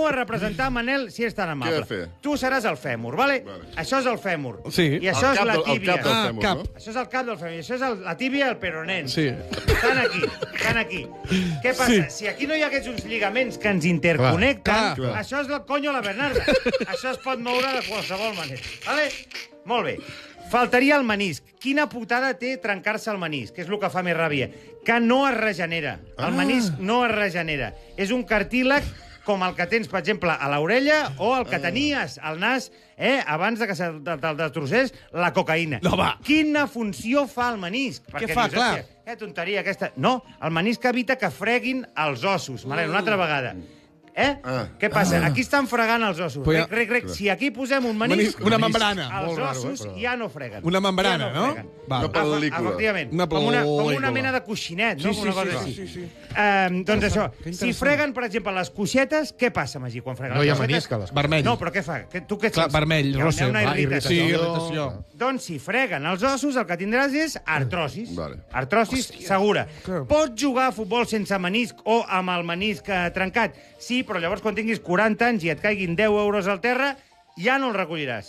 T'animo a representar, Manel, si és tan amable. Què he de fer? Tu seràs el fèmur, vale? Això és el fèmur. Sí. I això és la El tíbia. cap del fèmur, cap. no? Això és el cap del fèmur. I això és la tíbia i el peronen. Sí. Estan aquí, estan aquí. Què passa? Sí. Si aquí no hi hagués uns lligaments que ens interconnecten, Clar. això és el conyo a la Bernarda. Això es pot moure de qualsevol manera. Vale? Molt bé. Faltaria el menisc. Quina putada té trencar-se el menisc? Que és el que fa més ràbia. Que no es regenera. El menisc no es regenera. És un cartílag com el que tens, per exemple, a l'orella o el que tenies al nas abans de que te'l destrossés la cocaïna. No, va. Quina funció fa el menisc? Què fa, dius, clar? hòstia, tonteria aquesta. No, el menisc evita que freguin els ossos. Manel, una altra vegada. Què passa? Aquí estan fregant els ossos. Però ja- Rec. Si aquí posem un menisc... Una membrana. Els Molt raro, ossos ja no freguen. Una membrana, ja no? freguen. Val. Una pel·lícula. Efectivament. Una Com una pel·lícula. mena de coixinet, no? Sí, Una cosa sí, així. sí. Doncs això, Que si interessant. freguen, per exemple, les coixetes, què passa, Magí, quan freguen No hi les ha coixetes? menisc a les Vermell. No, però què fa? Tu què Clar, sents? vermell, Hi ha rosa. una irritació. Sí, irritació. Doncs si freguen els ossos, el que tindràs és artrosis. Vale. Artrosis segura. Que- Pots jugar a futbol sense menisc o amb el menisc trencat? Sí, però llavors quan tinguis 40 anys i et caiguin 10 euros al terra, ja no el recolliràs.